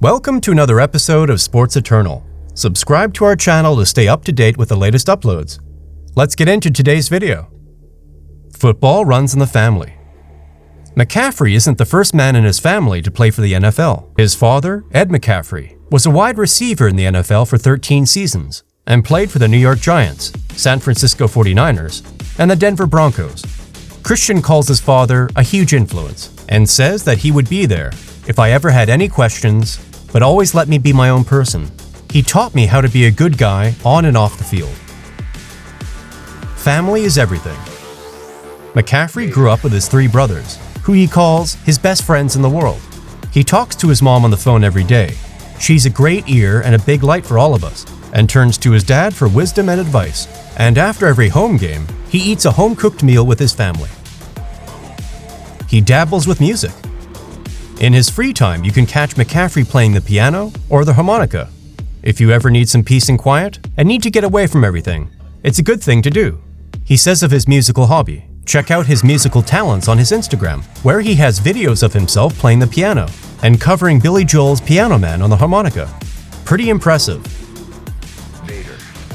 Welcome to another episode of Sports Eternal. Subscribe to our channel to stay up to date with the latest uploads. Let's get into today's video. Football runs in the family. McCaffrey isn't the first man in his family to play for the NFL. His father, Ed McCaffrey, was a wide receiver in the NFL for 13 seasons and played for the New York Giants, San Francisco 49ers, and the Denver Broncos. Christian calls his father a huge influence and says that he would be there if I ever had any questions, but always let me be my own person. He taught me how to be a good guy on and off the field. Family is everything. McCaffrey grew up with his three brothers, who he calls his best friends in the world. He talks to his mom on the phone every day. She's a great ear and a big light for all of us, and turns to his dad for wisdom and advice. And after every home game, he eats a home-cooked meal with his family. He dabbles with music. In his free time, you can catch McCaffrey playing the piano or the harmonica. If you ever need some peace and quiet and need to get away from everything, it's a good thing to do. He says of his musical hobby, check out his musical talents on his Instagram, where he has videos of himself playing the piano and covering Billy Joel's Piano Man on the harmonica. Pretty impressive.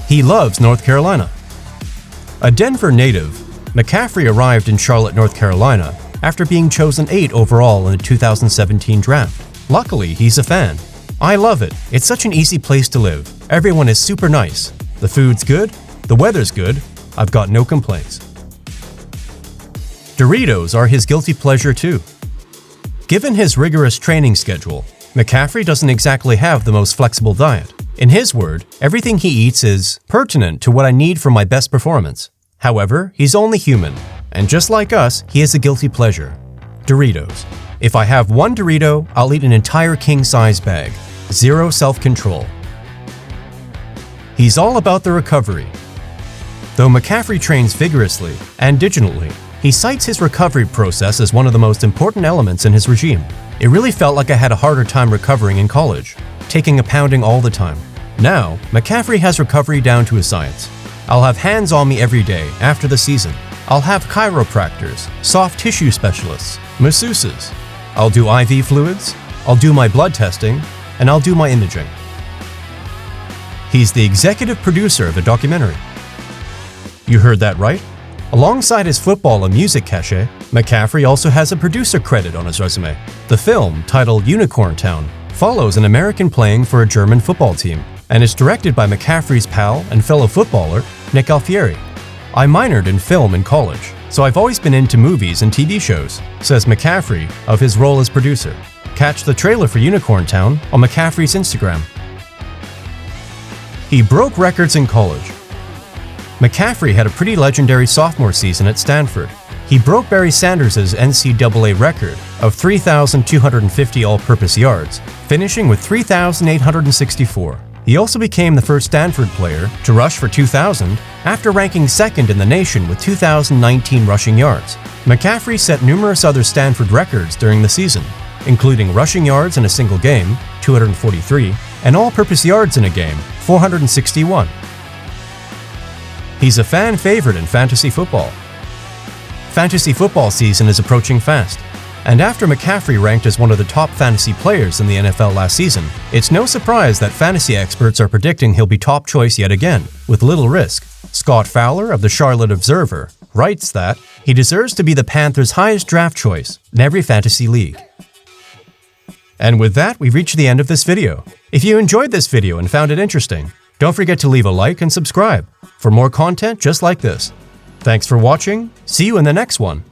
He loves North Carolina. A Denver native, McCaffrey arrived in Charlotte, North Carolina after being chosen 8th overall in the 2017 draft. Luckily, he's a fan. I love it. It's such an easy place to live. Everyone is super nice. The food's good. The weather's good. I've got no complaints. Doritos are his guilty pleasure too. Given his rigorous training schedule, McCaffrey doesn't exactly have the most flexible diet. In his word, everything he eats is pertinent to what I need for my best performance. However, he's only human, and just like us, he has a guilty pleasure: Doritos. If I have one Dorito, I'll eat an entire king-size bag. Zero self-control. He's all about the recovery. Though McCaffrey trains vigorously and digitally, he cites his recovery process as one of the most important elements in his regime. It really felt like I had a harder time recovering in college, taking a pounding all the time. Now, McCaffrey has recovery down to a science. I'll have hands on me every day after the season. I'll have chiropractors, soft tissue specialists, masseuses. I'll do IV fluids, I'll do my blood testing, and I'll do my imaging. He's the executive producer of a documentary. You heard that right. Alongside his football and music cachet, McCaffrey also has a producer credit on his resume. The film, titled Unicorn Town, follows an American playing for a German football team and is directed by McCaffrey's pal and fellow footballer, Nick Alfieri. I minored in film in college, so I've always been into movies and TV shows, says McCaffrey of his role as producer. Catch the trailer for Unicorn Town on McCaffrey's Instagram. He broke records in college. McCaffrey had a pretty legendary sophomore season at Stanford. He broke Barry Sanders' NCAA record of 3,250 all-purpose yards, finishing with 3,864. He also became the first Stanford player to rush for 2,000 after ranking second in the nation with 2,019 rushing yards. McCaffrey set numerous other Stanford records during the season, including rushing yards in a single game, 243, and all-purpose yards in a game, 461. He's a fan favorite in fantasy football. Fantasy football season is approaching fast, and after McCaffrey ranked as one of the top fantasy players in the NFL last season, it's no surprise that fantasy experts are predicting he'll be top choice yet again, with little risk. Scott Fowler of the Charlotte Observer writes that he deserves to be the Panthers' highest draft choice in every fantasy league. And with that, we've reached the end of this video. If you enjoyed this video and found it interesting, don't forget to leave a like and subscribe for more content just like this. Thanks for watching. See you in the next one.